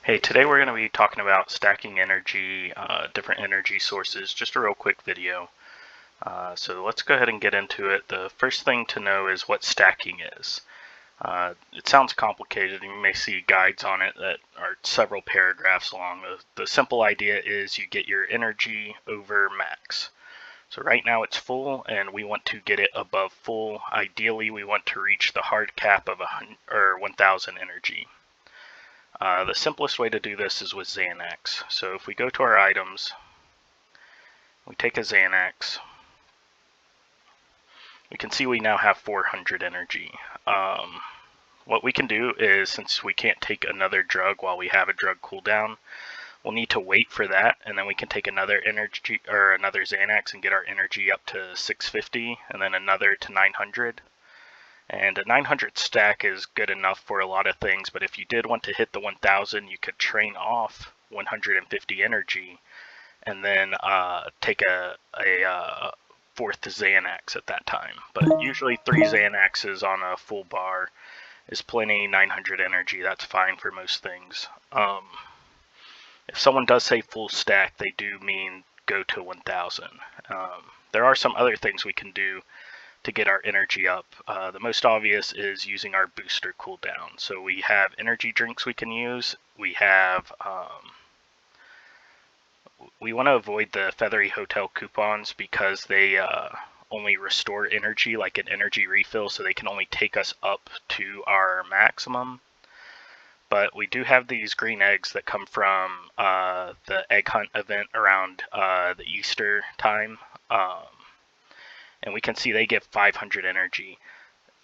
Hey, today we're going to be talking about stacking energy, different energy sources, just a real quick video. So let's go ahead and get into it. The first thing to know is what stacking is. It sounds complicated, and you may see guides on it that are several paragraphs long. The simple idea is you get your energy over max. So right now it's full, and we want to get it above full. Ideally, we want to reach the hard cap of 1,000 energy. The simplest way to do this is with Xanax. So if we go to our items, we take a Xanax, we can see we now have 400 energy. What we can do is, since we can't take another drug while we have a drug cooldown, we'll need to wait for that, and then we can take another energy or another Xanax and get our energy up to 650, and then another to 900. And a 900 stack is good enough for a lot of things, but if you did want to hit the 1000, you could train off 150 energy and then take a fourth Xanax at that time. But usually 3 Xanaxes on a full bar is plenty. 900 energy, that's fine for most things. If someone does say full stack, they do mean go to 1000. There are some other things we can do to get our energy up. The most obvious is using our booster cooldown. So we have energy drinks we can use. We want to avoid the Feathery Hotel coupons because they only restore energy like an energy refill, so they can only take us up to our maximum. But we do have these green eggs that come from the egg hunt event around the Easter time. And we can see they give 500 energy.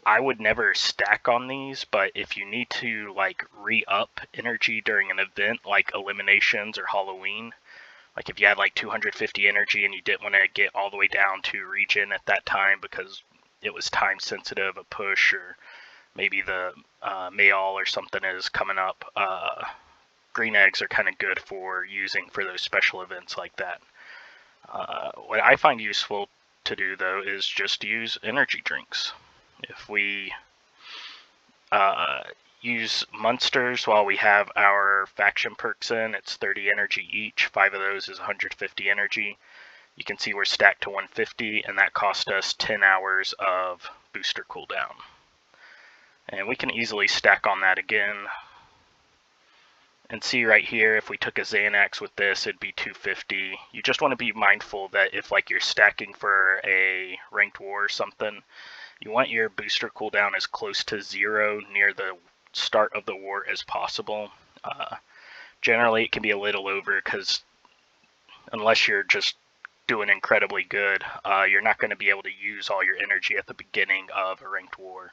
I would never stack on these, but if you need to like re-up energy during an event like eliminations or Halloween, like if you had like 250 energy and you didn't want to get all the way down to regen at that time because it was time sensitive, a push, or maybe the Mayall or something is coming up, green eggs are kind of good for using for those special events like that. What I find useful to do though is just use energy drinks. If we use Munsters while we have our faction perks in, it's 30 energy each. 5 of those is 150 energy. You can see we're stacked to 150, and that cost us 10 hours of booster cooldown. And we can easily stack on that again. And see right here, if we took a Xanax with this, it'd be 250. You just want to be mindful that if like you're stacking for a ranked war or something, you want your booster cooldown as close to 0 near the start of the war as possible. Generally, it can be a little over because unless you're just doing incredibly good, you're not going to be able to use all your energy at the beginning of a ranked war.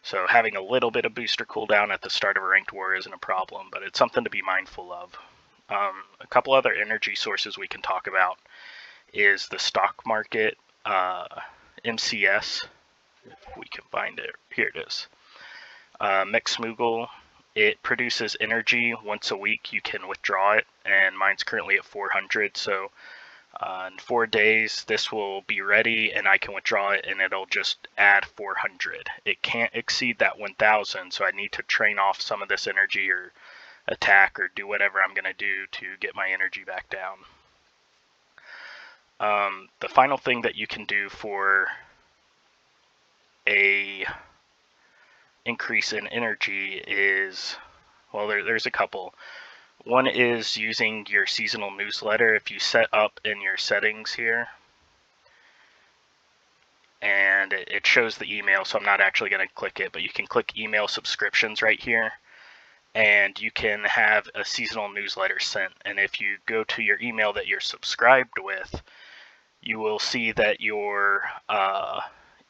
So having a little bit of booster cooldown at the start of a ranked war isn't a problem, but it's something to be mindful of. A couple other energy sources we can talk about is the stock market, MCS, if we can find it. Here it is. Mexmoogle, it produces energy once a week. You can withdraw it, and mine's currently at 400, so in 4 days this will be ready and I can withdraw it and it'll just add 400. It can't exceed that 1000, so I need to train off some of this energy or attack or do whatever I'm going to do to get my energy back down. The final thing that you can do for a increase in energy is, well, there's a couple. One is using your seasonal newsletter. If you set up in your settings here, and it shows the email, so I'm not actually going to click it, but you can click email subscriptions right here, and you can have a seasonal newsletter sent. And if you go to your email that you're subscribed with, you will see that your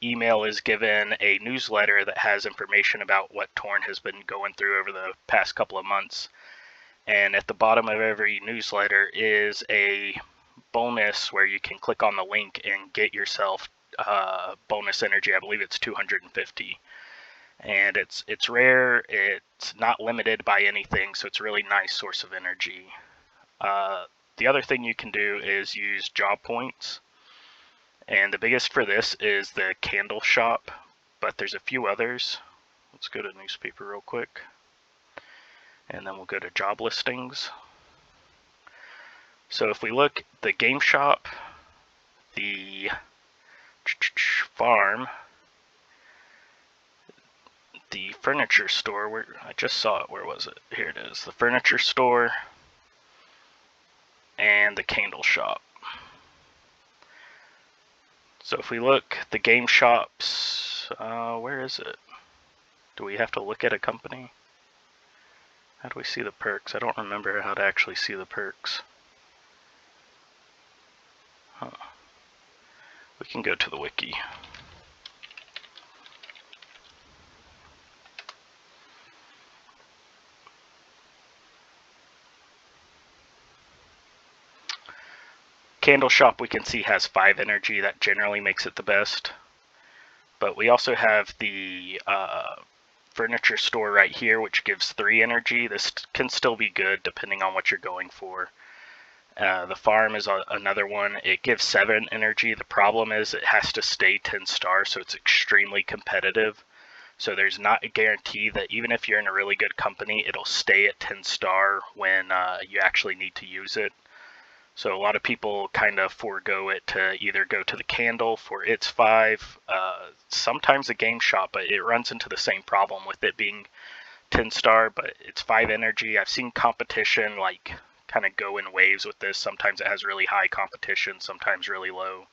email is given a newsletter that has information about what Torn has been going through over the past couple of months. And at the bottom of every newsletter is a bonus where you can click on the link and get yourself bonus energy. I believe it's 250. And it's rare, it's not limited by anything, so it's a really nice source of energy. The other thing you can do is use job points. And the biggest for this is the candle shop, but there's a few others. Let's go to newspaper real quick. And then we'll go to job listings. So if we look, the game shop, the farm, the furniture store, where I just saw it, where was it? Here it is, the furniture store, and the candle shop. So if we look, the game shops, where is it? Do we have to look at a company? How do we see the perks? I don't remember how to actually see the perks. Huh. We can go to the wiki. Candle shop, we can see, has 5 energy. That generally makes it the best. But we also have the furniture store right here, which gives 3 energy. This can still be good depending on what you're going for. The farm is another one. It gives 7 energy. The problem is it has to stay 10 stars, so it's extremely competitive. So there's not a guarantee that even if you're in a really good company, it'll stay at 10 star when you actually need to use it. So a lot of people kind of forego it to either go to the candle for its 5, sometimes a game shop, but it runs into the same problem with it being 10 star, but it's 5 energy. I've seen competition like kind of go in waves with this. Sometimes it has really high competition, sometimes really low.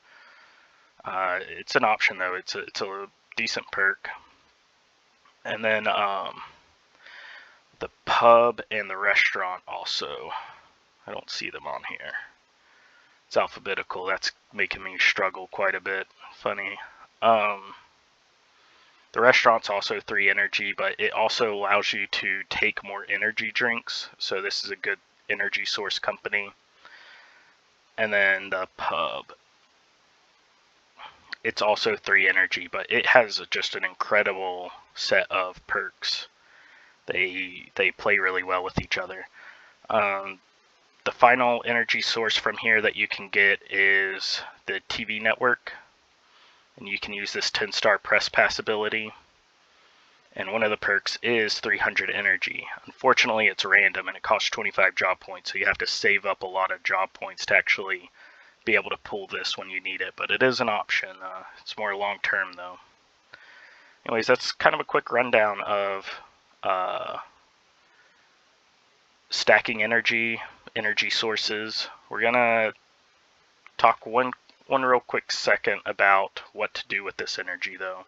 It's an option though. It's a decent perk. And then the pub and the restaurant also. I don't see them on here. It's alphabetical. That's making me struggle quite a bit. Funny. The restaurant's also 3 energy, but it also allows you to take more energy drinks. So this is a good energy source company. And then the pub. It's also 3 energy, but it has just an incredible set of perks. They play really well with each other. The final energy source from here that you can get is the TV network, and you can use this 10-star press pass ability, and one of the perks is 300 energy. Unfortunately, it's random and it costs 25 job points, so you have to save up a lot of job points to actually be able to pull this when you need it, but it is an option. It's more long term though. Anyways, that's kind of a quick rundown of stacking energy sources. We're gonna talk one real quick second about what to do with this energy though.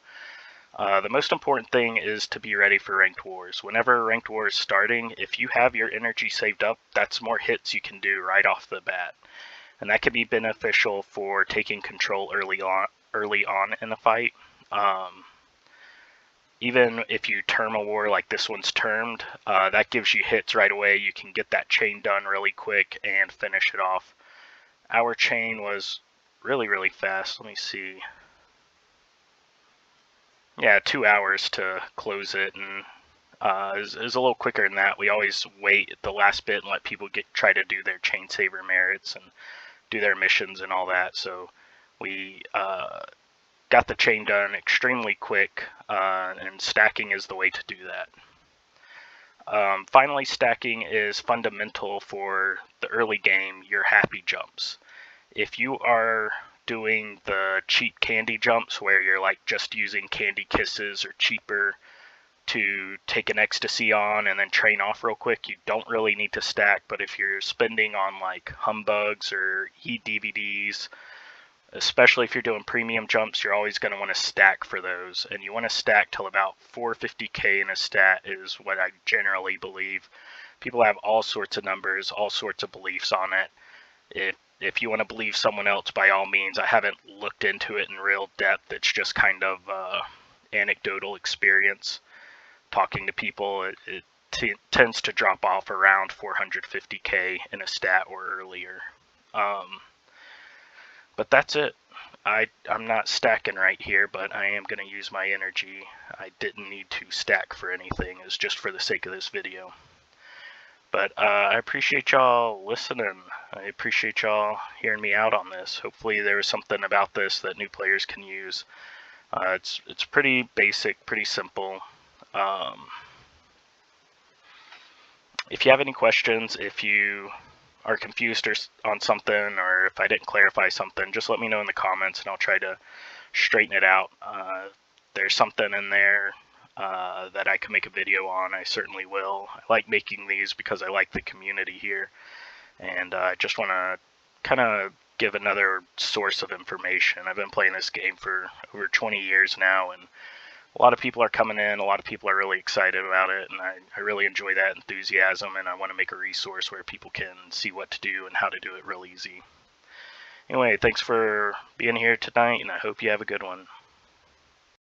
The most important thing is to be ready for ranked wars. Whenever a ranked war is starting, if you have your energy saved up, that's more hits you can do right off the bat, and that can be beneficial for taking control early on in a fight. Even if you term a war like this one's termed, that gives you hits right away. You can get that chain done really quick and finish it off. Our chain was really fast. Let me see. Yeah, 2 hours to close it, and it was a little quicker than that. We always wait at the last bit and let people try to do their chain saver merits and do their missions and all that. So we got the chain done extremely quick, and stacking is the way to do that. Finally, stacking is fundamental for the early game, your happy jumps. If you are doing the cheap candy jumps where you're like just using candy kisses or cheaper to take an ecstasy on and then train off real quick, you don't really need to stack. But if you're spending on like humbugs or e-DVDs, especially if you're doing premium jumps, you're always going to want to stack for those, and you want to stack till about 450k in a stat is what I generally believe. People have all sorts of numbers, all sorts of beliefs on it. If you want to believe someone else, by all means. I haven't looked into it in real depth. It's just kind of anecdotal experience. Talking to people, it tends to drop off around 450k in a stat or earlier. But that's it. I'm not stacking right here, but I am going to use my energy. I didn't need to stack for anything. It's just for the sake of this video. But I appreciate y'all listening. I appreciate y'all hearing me out on this. Hopefully there was something about this that new players can use. It's pretty basic, pretty simple. If you have any questions, if you are confused on something, or if I didn't clarify something, just let me know in the comments and I'll try to straighten it out. There's something in there that I can make a video on, I certainly will. I like making these because I like the community here, and I just want to kind of give another source of information. I've been playing this game for over 20 years now, and a lot of people are coming in, a lot of people are really excited about it, and I really enjoy that enthusiasm, and I want to make a resource where people can see what to do and how to do it real easy. Anyway, thanks for being here tonight, and I hope you have a good one.